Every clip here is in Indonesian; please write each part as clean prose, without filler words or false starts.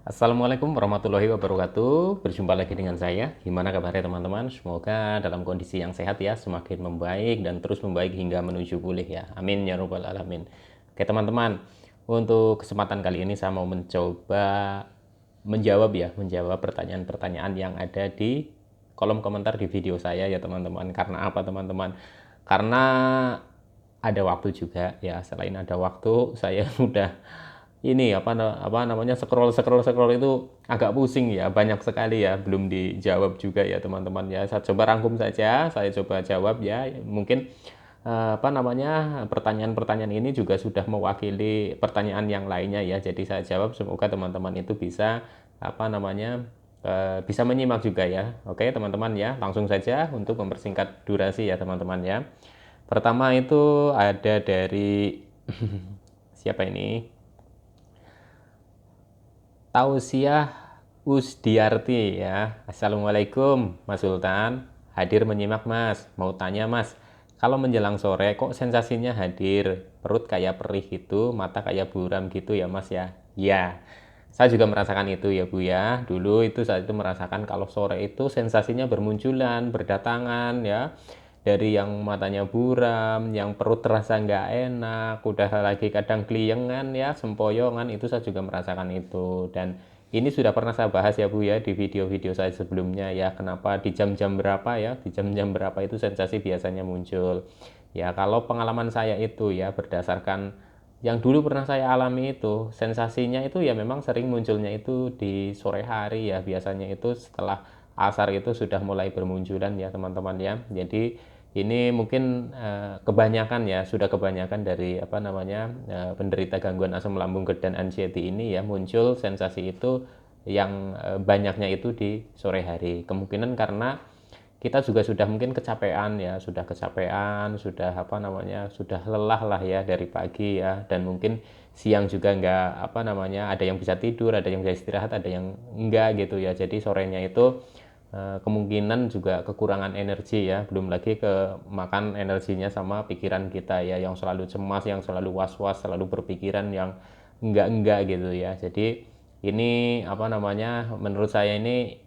Assalamualaikum warahmatullahi wabarakatuh. Berjumpa lagi dengan saya. Gimana kabarnya teman-teman? Semoga dalam kondisi yang sehat ya, semakin membaik dan terus membaik hingga menuju pulih ya. Amin ya robbal alamin. Oke teman-teman, untuk kesempatan kali ini saya mau mencoba menjawab pertanyaan-pertanyaan yang ada di kolom komentar di video saya ya teman-teman. Karena apa teman-teman? Karena ada waktu juga ya, selain ada waktu saya udah ini apa namanya scroll itu agak pusing ya, banyak sekali ya belum dijawab juga ya teman-teman ya. Saya coba rangkum saja, saya coba jawab ya. Mungkin apa namanya, pertanyaan-pertanyaan ini juga sudah mewakili pertanyaan yang lainnya ya, jadi saya jawab, semoga teman-teman itu bisa apa namanya, bisa menyimak juga ya. Oke teman-teman ya, langsung saja untuk mempersingkat durasi ya teman-teman ya. Pertama itu ada dari siapa ini, Tausiah Usdiarti ya. Assalamualaikum Mas Sultan. Hadir menyimak Mas. Mau tanya Mas, kalau menjelang sore kok sensasinya hadir? Perut kayak perih gitu, mata kayak buram gitu ya Mas ya? Ya, saya juga merasakan itu ya Bu ya. Dulu itu saat itu merasakan kalau sore itu sensasinya bermunculan, berdatangan ya. Dari yang matanya buram, yang perut terasa nggak enak, udah lagi kadang keliengan ya, sempoyongan, itu saya juga merasakan itu. Dan ini sudah pernah saya bahas ya Bu ya di video-video saya sebelumnya ya, kenapa di jam-jam berapa ya, di jam-jam berapa itu sensasi biasanya muncul. Ya kalau pengalaman saya itu ya, berdasarkan yang dulu pernah saya alami itu, sensasinya itu ya memang sering munculnya itu di sore hari ya, biasanya itu setelah asar itu sudah mulai bermunculan ya teman-teman ya. Jadi ini mungkin kebanyakan ya, sudah kebanyakan dari apa namanya, penderita gangguan asam lambung dan anxiety ini ya, muncul sensasi itu yang banyaknya itu di sore hari. Kemungkinan karena kita juga sudah mungkin kecapean ya, sudah kecapean, sudah apa namanya, sudah lelah lah ya dari pagi ya, dan mungkin siang juga nggak apa namanya, ada yang bisa tidur, ada yang bisa istirahat, ada yang enggak gitu ya. Jadi sorenya itu kemungkinan juga kekurangan energi ya, belum lagi ke makan energinya sama pikiran kita ya, yang selalu cemas, yang selalu was-was, selalu berpikiran yang enggak gitu ya. Jadi ini apa namanya, menurut saya ini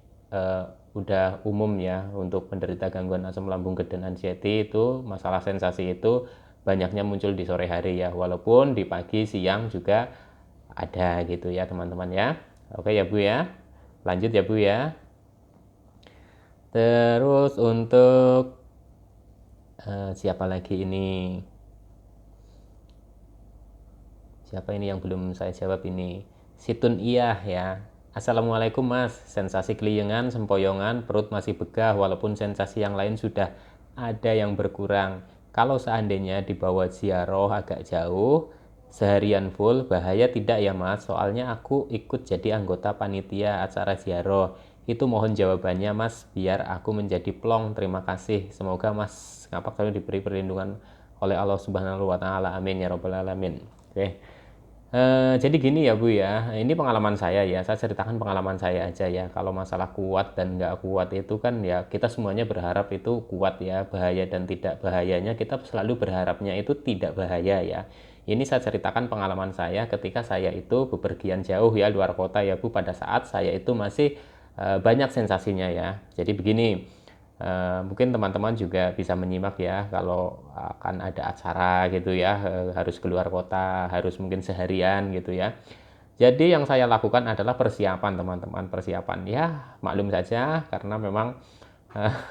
udah umum ya untuk penderita gangguan asam lambung dan anxiety, itu masalah sensasi itu banyaknya muncul di sore hari ya, walaupun di pagi siang juga ada gitu ya teman-teman ya. Oke ya Bu ya, lanjut ya Bu ya. Terus untuk siapa lagi ini? Siapa ini yang belum saya jawab ini? Situn Iyah ya. Assalamualaikum Mas. Sensasi keliengan, sempoyongan, perut masih begah walaupun sensasi yang lain sudah ada yang berkurang. Kalau seandainya dibawa ziarah agak jauh, seharian full, bahaya tidak ya Mas? Soalnya aku ikut jadi anggota panitia acara ziarah. Itu mohon jawabannya Mas, biar aku menjadi plong. Terima kasih. Semoga Mas ngapak selalu diberi perlindungan oleh Allah Subhanahu wa taala. Amin ya rabbal alamin. Oke. Jadi gini ya Bu ya, ini pengalaman saya ya, saya ceritakan pengalaman saya aja ya. Kalau masalah kuat dan nggak kuat itu kan ya, kita semuanya berharap itu kuat ya, bahaya dan tidak bahayanya kita selalu berharapnya itu tidak bahaya ya. Ini saya ceritakan pengalaman saya ketika saya itu bepergian jauh ya, luar kota ya Bu, pada saat saya itu masih banyak sensasinya ya. Jadi begini, mungkin teman-teman juga bisa menyimak ya, kalau akan ada acara gitu ya, harus keluar kota, harus mungkin seharian gitu ya. Jadi yang saya lakukan adalah persiapan teman-teman, persiapan ya, maklum saja karena memang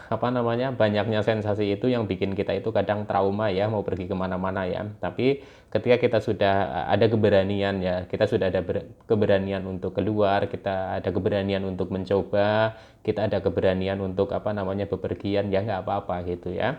apa namanya, banyaknya sensasi itu yang bikin kita itu kadang trauma ya, mau pergi kemana-mana ya. Tapi ketika kita sudah ada keberanian ya, kita sudah ada keberanian untuk keluar, kita ada keberanian untuk mencoba, kita ada keberanian untuk apa namanya, bepergian ya, nggak apa-apa gitu ya.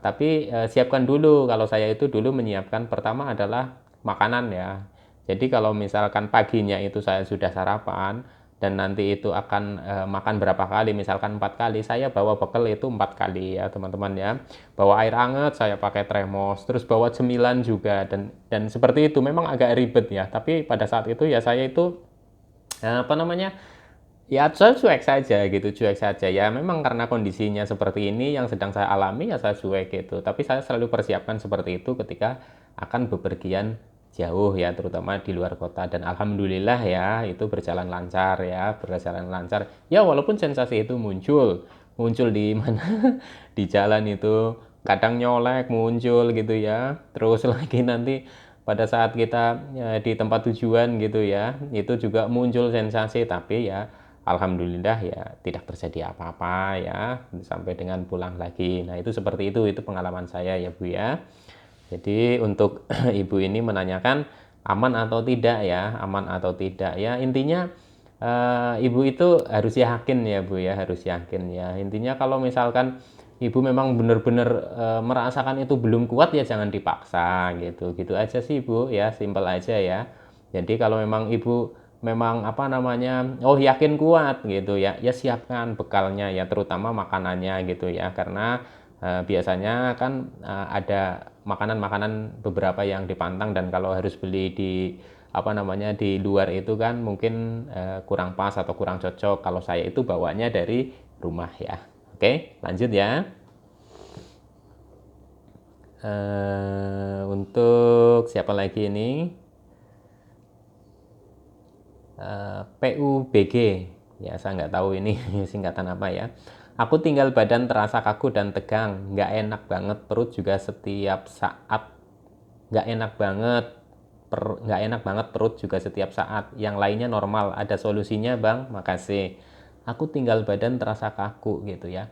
Tapi siapkan dulu. Kalau saya itu dulu menyiapkan, pertama adalah makanan ya. Jadi kalau misalkan paginya itu saya sudah sarapan, dan nanti itu akan makan berapa kali, misalkan 4 kali, saya bawa bekal itu 4 kali ya teman-teman ya. Bawa air hangat, saya pakai termos, terus bawa cemilan juga, dan seperti itu. Memang agak ribet ya, tapi pada saat itu ya saya itu apa namanya, ya saya cuek saja gitu, cuek saja ya. Memang karena kondisinya seperti ini yang sedang saya alami ya, saya cuek gitu. Tapi saya selalu persiapkan seperti itu ketika akan bepergian jauh ya, terutama di luar kota, dan alhamdulillah ya itu berjalan lancar ya, berjalan lancar ya, walaupun sensasi itu muncul di mana di jalan itu kadang nyolek muncul gitu ya, terus lagi nanti pada saat kita di tempat tujuan gitu ya, itu juga muncul sensasi, tapi ya alhamdulillah ya tidak terjadi apa-apa ya sampai dengan pulang lagi. Nah itu seperti itu pengalaman saya ya Bu ya. Jadi untuk ibu ini menanyakan aman atau tidak ya, aman atau tidak ya, intinya ibu itu harus yakin ya Bu ya, harus yakin ya. Intinya kalau misalkan ibu memang benar-benar merasakan itu belum kuat ya jangan dipaksa gitu, gitu aja sih Bu ya, simpel aja ya. Jadi kalau memang ibu memang apa namanya, oh yakin kuat gitu ya, ya siapkan bekalnya ya, terutama makanannya gitu ya, karena biasanya kan ada makanan-makanan beberapa yang dipantang, dan kalau harus beli di apa namanya di luar itu kan mungkin kurang pas atau kurang cocok. Kalau saya itu bawanya dari rumah ya. Oke, lanjut ya. Untuk siapa lagi ini? PUBG ya, saya nggak tahu ini singkatan apa ya. Aku tinggal badan terasa kaku dan tegang, nggak enak banget, perut juga setiap saat nggak enak banget, nggak enak banget perut juga setiap saat, yang lainnya normal, ada solusinya Bang, makasih. Aku tinggal badan terasa kaku gitu ya.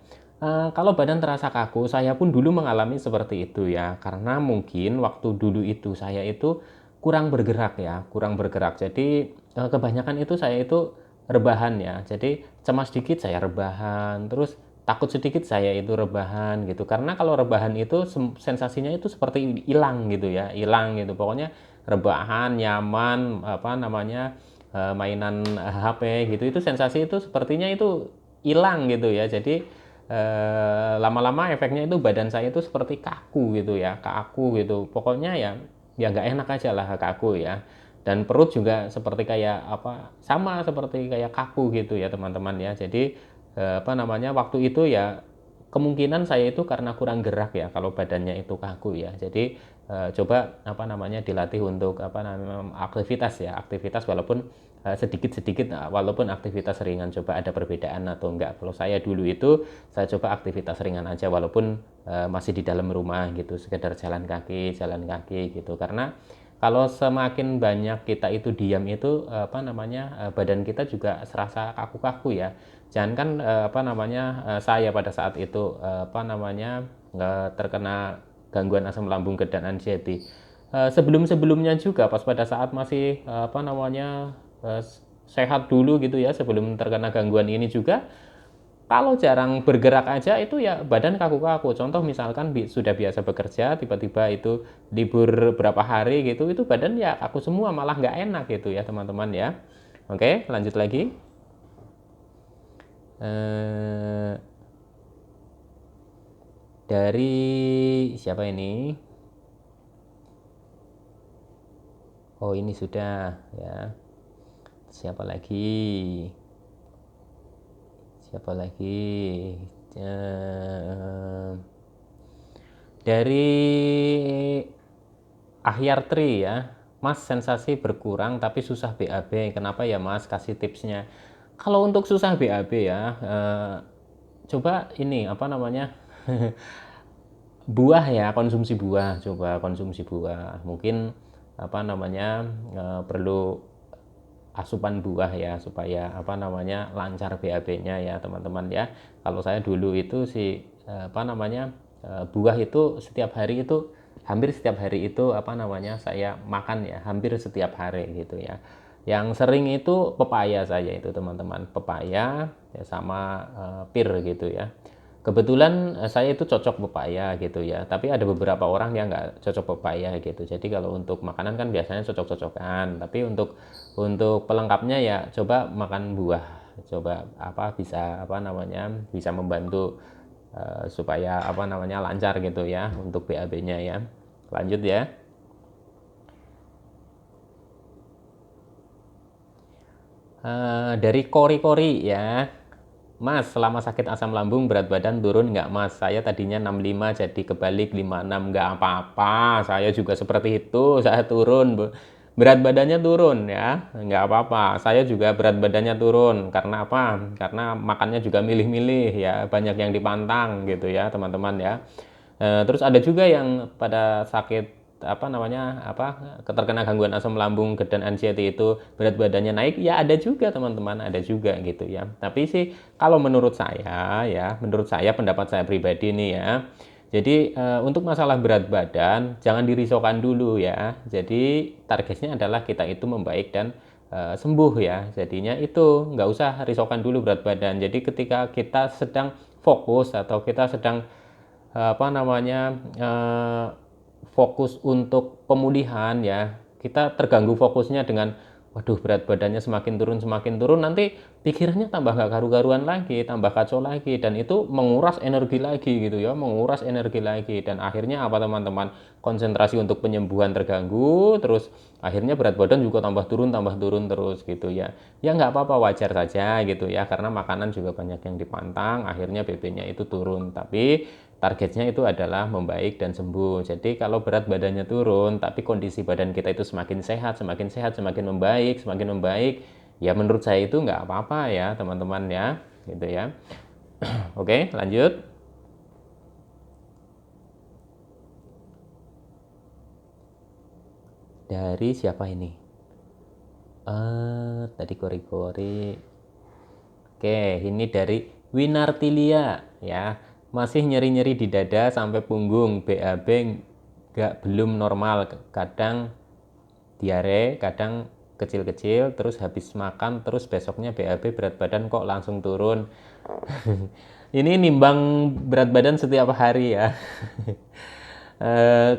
Kalau badan terasa kaku, saya pun dulu mengalami seperti itu ya, karena mungkin waktu dulu itu saya itu kurang bergerak ya, kurang bergerak. Jadi kebanyakan itu saya itu rebahan ya. Jadi cemas dikit saya rebahan, terus takut sedikit saya itu rebahan gitu. Karena kalau rebahan itu sensasinya itu seperti hilang gitu ya, hilang gitu. Pokoknya rebahan, nyaman, apa namanya, mainan HP gitu, itu sensasi itu sepertinya itu hilang gitu ya. Jadi lama-lama efeknya itu badan saya itu seperti kaku gitu ya, kaku gitu. Pokoknya ya nggak enak aja lah, kaku ya. Dan perut juga seperti kayak apa, sama seperti kayak kaku gitu ya teman-teman ya. Jadi apa namanya, waktu itu ya kemungkinan saya itu karena kurang gerak ya kalau badannya itu kaku ya. Jadi coba apa namanya dilatih untuk apa namanya aktivitas ya, aktivitas walaupun sedikit-sedikit, walaupun aktivitas ringan, coba ada perbedaan atau enggak. Kalau saya dulu itu saya coba aktivitas ringan aja walaupun masih di dalam rumah gitu, sekedar jalan kaki gitu. Karena kalau semakin banyak kita itu diam itu apa namanya, badan kita juga serasa kaku-kaku ya. Jangan kan apa namanya, saya pada saat itu apa namanya terkena gangguan asam lambung dan anxiety. Sebelum-sebelumnya juga pas pada saat masih apa namanya sehat dulu gitu ya, sebelum terkena gangguan ini juga, kalau jarang bergerak aja itu ya badan kaku-kaku. Contoh misalkan sudah biasa bekerja, tiba-tiba itu libur berapa hari gitu, itu badan ya kaku semua, malah nggak enak gitu ya teman-teman ya. Oke, lanjut lagi. Dari siapa ini? Oh ini sudah ya. Siapa lagi? Siapa lagi? Dari Ahyar Tri ya. Mas, sensasi berkurang tapi susah BAB. Kenapa ya Mas? Kasih tipsnya. Kalau untuk susah BAB ya, coba ini apa namanya? Buah ya, konsumsi buah. Coba konsumsi buah. Mungkin apa namanya, perlu asupan buah ya supaya apa namanya lancar BAB-nya ya teman-teman ya. Kalau saya dulu itu sih apa namanya, buah itu setiap hari itu, hampir setiap hari itu apa namanya saya makan ya, hampir setiap hari gitu ya. Yang sering itu pepaya saya itu teman-teman, pepaya ya sama pir gitu ya. Kebetulan saya itu cocok pepaya gitu ya, tapi ada beberapa orang yang nggak cocok pepaya gitu. Jadi kalau untuk makanan kan biasanya cocok-cocokan, tapi untuk pelengkapnya ya coba makan buah, coba apa bisa apa namanya bisa membantu supaya apa namanya lancar gitu ya untuk BAB-nya ya. Lanjut ya. Dari kori-kori ya. Mas, selama sakit asam lambung berat badan turun nggak Mas? Saya tadinya 65 jadi kebalik 56, nggak apa-apa. Saya juga seperti itu, saya turun. Berat badannya turun ya, nggak apa-apa. Saya juga berat badannya turun. Karena apa? Karena makannya juga milih-milih ya, banyak yang dipantang gitu ya teman-teman ya. Terus ada juga yang pada sakit terkena gangguan asam lambung dan anxiety itu berat badannya naik, ya ada juga teman-teman, ada juga gitu ya. Tapi sih kalau menurut saya pendapat saya pribadi nih ya, jadi untuk masalah berat badan jangan dirisaukan dulu ya. Jadi targetnya adalah kita itu membaik dan sembuh ya. Jadinya itu nggak usah risaukan dulu berat badan. Jadi ketika kita sedang fokus atau kita sedang fokus untuk pemulihan ya, kita terganggu fokusnya dengan waduh berat badannya semakin turun, nanti pikirannya tambah gak karu-karuan lagi, tambah kacau lagi, dan itu menguras energi lagi gitu ya, menguras energi lagi, dan akhirnya apa teman-teman, konsentrasi untuk penyembuhan terganggu, terus akhirnya berat badan juga tambah turun terus gitu ya. Ya nggak apa-apa, wajar saja gitu ya, karena makanan juga banyak yang dipantang, akhirnya BB-nya itu turun, tapi targetnya itu adalah membaik dan sembuh. Jadi kalau berat badannya turun, tapi kondisi badan kita itu semakin membaik, ya menurut saya itu nggak apa-apa ya teman-teman ya, gitu ya. Oke, lanjut. Dari siapa ini? Tadi kori-kori. Oke, ini dari Winartilia ya. Masih nyeri-nyeri di dada sampai punggung, BAB belum normal, kadang diare, kadang kecil-kecil, terus habis makan, terus besoknya BAB, berat badan kok langsung turun. Ini nimbang berat badan setiap hari ya.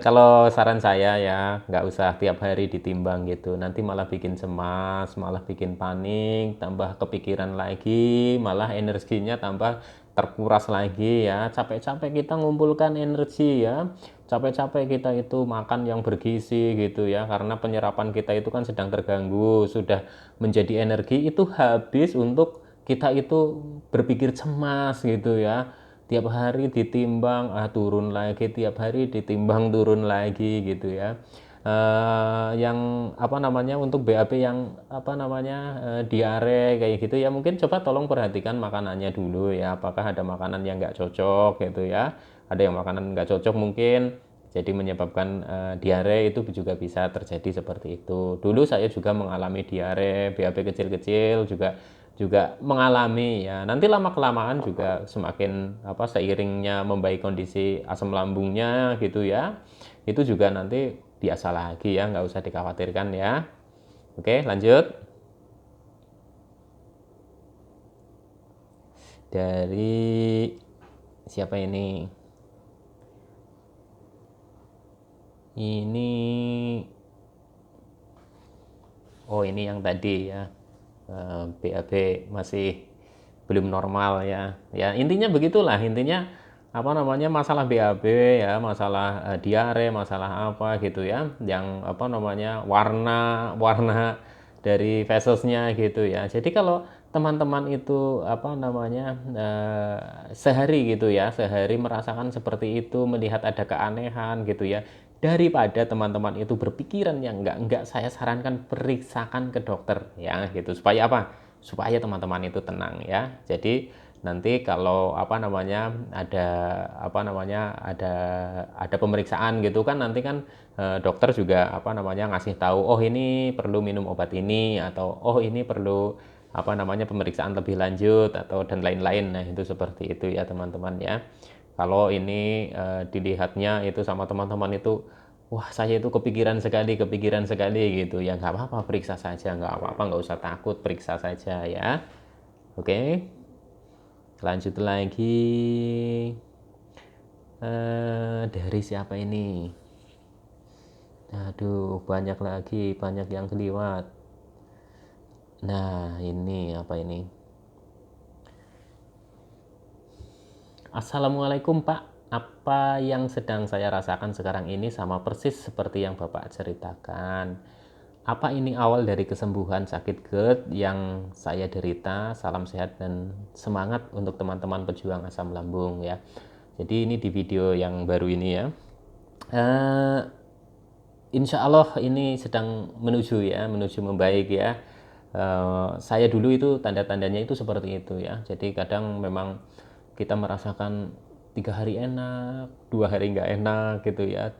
Kalau saran saya ya nggak usah tiap hari ditimbang gitu, nanti malah bikin cemas, malah bikin panik, tambah kepikiran lagi, malah energinya tambah terkuras lagi ya. Capek-capek kita ngumpulkan energi ya, capek-capek kita itu makan yang bergizi gitu ya, karena penyerapan kita itu kan sedang terganggu, sudah menjadi energi itu habis untuk kita itu berpikir cemas gitu ya, tiap hari ditimbang turun lagi, tiap hari ditimbang turun lagi gitu ya. Yang untuk BAB yang diare kayak gitu ya, mungkin coba tolong perhatikan makanannya dulu ya, apakah ada makanan yang nggak cocok gitu ya, ada yang makanan nggak cocok mungkin jadi menyebabkan diare, itu juga bisa terjadi seperti itu. Dulu saya juga mengalami diare, BAB kecil-kecil juga juga mengalami ya. Nanti lama kelamaan juga semakin seiringnya membaik kondisi asam lambungnya gitu ya, itu juga nanti biasa lagi ya, nggak usah dikhawatirkan ya. Oke, lanjut. Dari siapa ini? Ini ini yang tadi ya, BAB masih belum normal ya. Ya intinya begitulah, intinya masalah BAB ya, masalah diare, masalah apa gitu ya, yang warna warna dari veselsnya gitu ya. Jadi kalau teman-teman itu sehari gitu ya, sehari merasakan seperti itu, melihat ada keanehan gitu ya, daripada teman-teman itu berpikiran yang enggak, saya sarankan periksakan ke dokter ya gitu, supaya apa, supaya teman-teman itu tenang ya. Jadi nanti kalau ada pemeriksaan gitu kan, nanti kan dokter juga ngasih tahu, oh ini perlu minum obat ini, atau oh ini perlu pemeriksaan lebih lanjut, atau dan lain-lain. Nah itu seperti itu ya teman-teman ya. Kalau ini dilihatnya itu sama teman-teman itu, wah saya itu kepikiran sekali gitu ya, nggak apa-apa, periksa saja, nggak apa-apa, nggak usah takut, periksa saja ya. Oke, lanjut lagi. Dari siapa ini? Aduh, banyak lagi, banyak yang keliwat. Nah ini apa ini? Assalamualaikum Pak, apa yang sedang saya rasakan sekarang ini sama persis seperti yang Bapak ceritakan. apa ini awal dari kesembuhan sakit GERD yang saya derita. Salam sehat dan semangat untuk teman-teman pejuang asam lambung ya. Jadi ini di video yang baru ini ya. Insya Allah ini sedang menuju membaik ya. Saya dulu itu tanda-tandanya itu seperti itu ya. Jadi kadang memang kita merasakan 3 hari enak, 2 hari nggak enak gitu ya.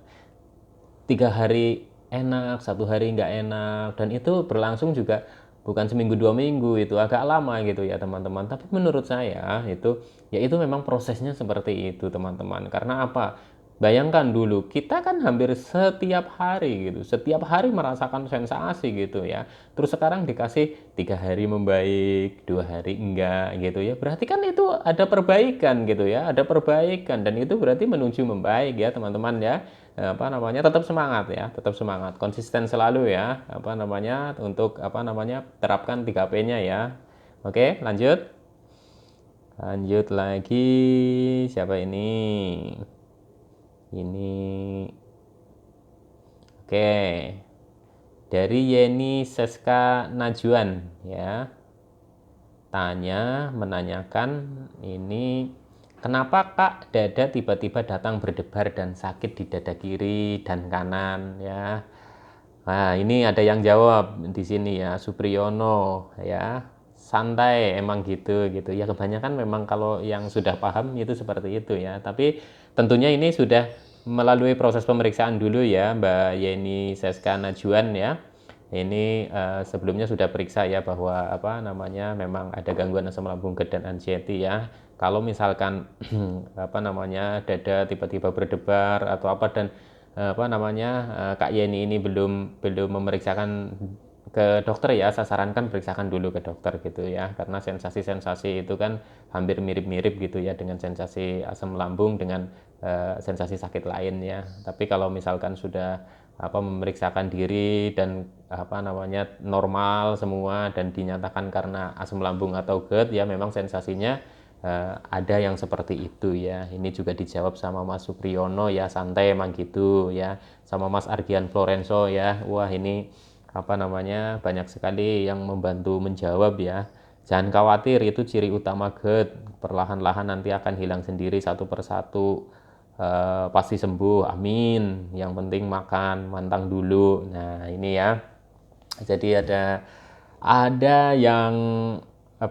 3 hari enak, 1 hari nggak enak, dan itu berlangsung juga bukan seminggu 2 minggu, itu agak lama gitu ya teman-teman. Tapi menurut saya itu ya itu memang prosesnya seperti itu teman-teman. Karena apa? Bayangkan dulu, kita kan hampir setiap hari gitu, setiap hari merasakan sensasi gitu ya. Terus sekarang dikasih 3 hari membaik, 2 hari enggak gitu ya. Berarti kan itu ada perbaikan gitu ya, ada perbaikan, dan itu berarti menuju membaik ya teman-teman ya. Tetap semangat ya, tetap semangat, konsisten selalu ya, untuk terapkan 3P-nya ya. Oke, lanjut lagi. Siapa ini? Oke, dari Yeni Seska Najuan ya, menanyakan ini, kenapa Kak dada tiba-tiba datang berdebar dan sakit di dada kiri dan kanan ya. Nah, ini ada yang jawab di sini ya, Supriyono ya. Santai emang gitu ya, kebanyakan memang kalau yang sudah paham itu seperti itu ya. Tapi tentunya ini sudah melalui proses pemeriksaan dulu ya Mbak Yeni Seska Najuan ya. Ini sebelumnya sudah periksa ya bahwa memang ada gangguan asam lambung GERD dan anxiety ya. Kalau misalkan dada tiba-tiba berdebar atau apa, dan Kak Yeni ini belum memeriksakan ke dokter ya, saya sarankan periksakan dulu ke dokter gitu ya, karena sensasi-sensasi itu kan hampir mirip-mirip gitu ya dengan sensasi asam lambung dengan sensasi sakit lain ya. Tapi kalau misalkan sudah memeriksakan diri dan normal semua dan dinyatakan karena asam lambung atau GERD ya, memang sensasinya ada yang seperti itu ya. Ini juga dijawab sama Mas Supriyono ya, santai emang gitu ya. Sama Mas Argian Florenzo ya, wah ini banyak sekali yang membantu menjawab ya. Jangan khawatir, itu ciri utama GERD, perlahan-lahan nanti akan hilang sendiri satu persatu. Pasti sembuh, amin. Yang penting makan mantang dulu. Nah ini ya, jadi ada yang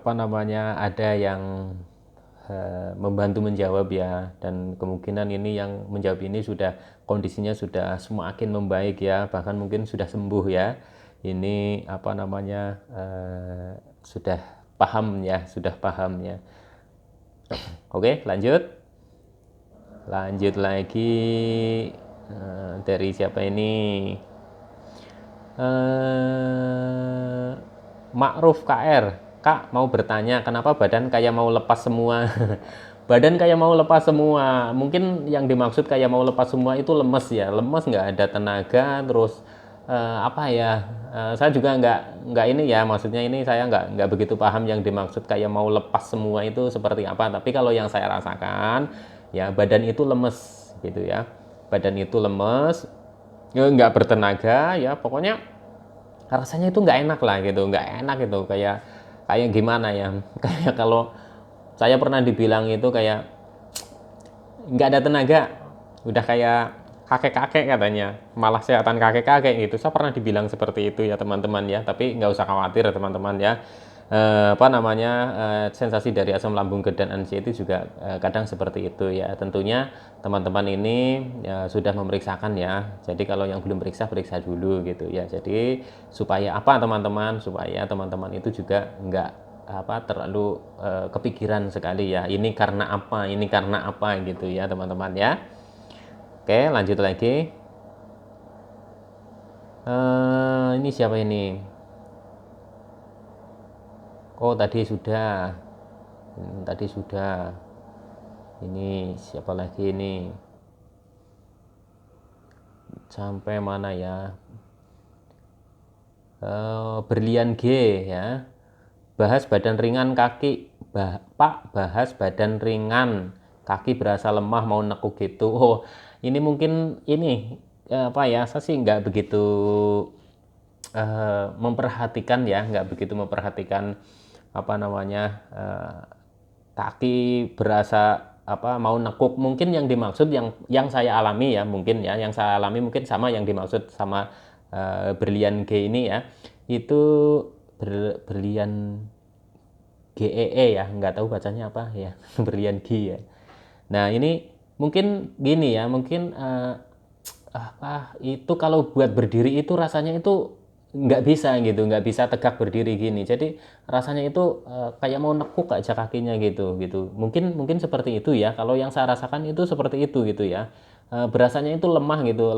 ada yang membantu menjawab ya, dan kemungkinan ini yang menjawab ini sudah kondisinya sudah semakin membaik ya, bahkan mungkin sudah sembuh ya. Ini sudah paham ya, Oke, lanjut lagi. Dari siapa ini? Ma'ruf KR, Kak mau bertanya, kenapa badan kayak mau lepas semua? Badan kayak mau lepas semua, mungkin yang dimaksud kayak mau lepas semua itu lemes ya, lemes, nggak ada tenaga, terus saya juga nggak ini ya, maksudnya ini saya nggak begitu paham yang dimaksud kayak mau lepas semua itu seperti apa. Tapi kalau yang saya rasakan ya, badan itu lemes gitu ya, badan itu lemes, nggak bertenaga ya, pokoknya rasanya itu nggak enak lah gitu, nggak enak itu, kayak gimana ya, kayak kalau saya pernah dibilang itu kayak nggak ada tenaga, udah kayak kakek-kakek katanya, malah sehatan kakek-kakek gitu. Saya pernah dibilang seperti itu ya teman-teman ya, tapi nggak usah khawatir ya teman-teman ya. Sensasi dari asam lambung GERD dan anxiety juga kadang seperti itu ya. Tentunya teman-teman ini ya, sudah memeriksakan ya, jadi kalau yang belum periksa dulu gitu ya. Jadi supaya supaya teman-teman itu juga nggak terlalu kepikiran sekali ya, ini karena apa gitu ya teman-teman ya. Oke, lanjut lagi. Ini siapa ini? Oh, tadi sudah. Ini siapa lagi ini? Sampai mana ya? Berlian G ya. Bahas badan ringan kaki. Pak, bahas badan ringan. Kaki berasa lemah mau nekuk gitu. Ini mungkin ini saya sih nggak begitu memperhatikan ya, nggak begitu memperhatikan apa namanya, kaki berasa apa mau nekuk. Mungkin yang dimaksud yang saya alami ya, mungkin ya yang saya alami mungkin sama yang dimaksud sama berlian G ini ya, itu berlian GEE ya, nggak tahu bacanya apa ya. Berlian G ya. Nah ini mungkin gini ya, mungkin apa itu kalau buat berdiri itu rasanya itu nggak bisa gitu, nggak bisa tegak berdiri gini. Jadi rasanya itu kayak mau nekuk aja kakinya gitu. Mungkin mungkin seperti itu ya. Kalau yang saya rasakan itu seperti itu gitu ya. Berasanya itu lemah gitu,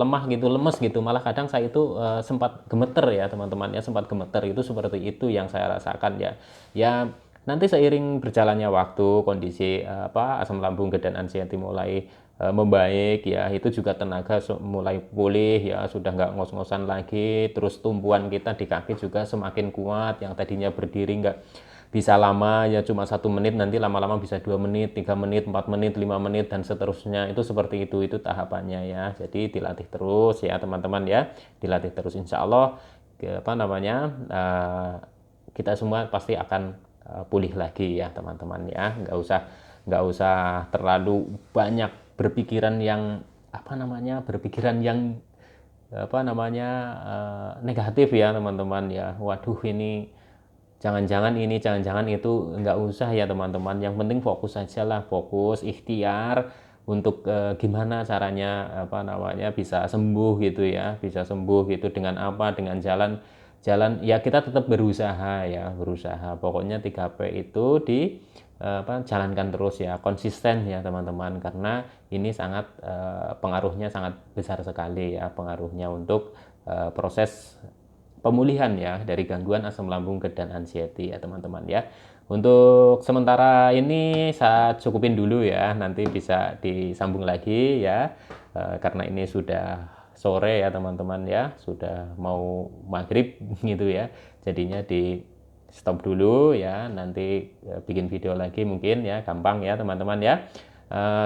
lemes gitu. Malah kadang saya itu sempat gemeter ya teman-teman ya, sempat gemeter itu seperti itu yang saya rasakan ya. Ya nanti seiring berjalannya waktu, kondisi apa asam lambung dan anxiety mulai membaik ya, itu juga tenaga mulai pulih ya, sudah nggak ngos-ngosan lagi, terus tumpuan kita di kaki juga semakin kuat, yang tadinya berdiri nggak bisa lama ya cuma 1 menit, nanti lama-lama bisa 2 menit, 3 menit, 4 menit, 5 menit dan seterusnya. Itu seperti itu tahapannya ya. Jadi dilatih terus ya teman-teman ya, dilatih terus, insya Allah apa namanya kita semua pasti akan pulih lagi ya teman-teman ya. Nggak usah terlalu banyak berpikiran yang apa namanya, berpikiran yang apa namanya negatif ya teman-teman ya. Waduh ini jangan-jangan ini, jangan-jangan itu, nggak usah ya teman-teman. Yang penting fokus saja lah, fokus ikhtiar untuk gimana caranya apa namanya bisa sembuh gitu ya, bisa sembuh gitu dengan apa, dengan jalan jalan ya, kita tetap berusaha ya, berusaha. Pokoknya 3P itu di apa jalankan terus ya, konsisten ya teman-teman, karena ini sangat pengaruhnya sangat besar sekali ya, pengaruhnya untuk proses pemulihan ya dari gangguan asam lambung dan anxiety ya teman-teman ya. Untuk sementara ini saya cukupin dulu ya, nanti bisa disambung lagi ya. Karena ini sudah sore ya teman-teman ya, sudah mau maghrib gitu ya. Jadinya di stop dulu ya, nanti bikin video lagi mungkin ya, gampang ya teman-teman ya.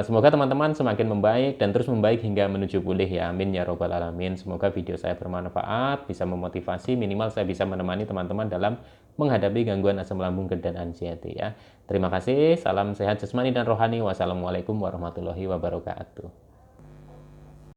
Semoga teman-teman semakin membaik dan terus membaik hingga menuju pulih ya, amin ya robbal alamin. Semoga video saya bermanfaat, bisa memotivasi, minimal saya bisa menemani teman-teman dalam menghadapi gangguan asam lambung dan anxiety ya. Terima kasih, salam sehat jasmani dan rohani. Wassalamualaikum warahmatullahi wabarakatuh.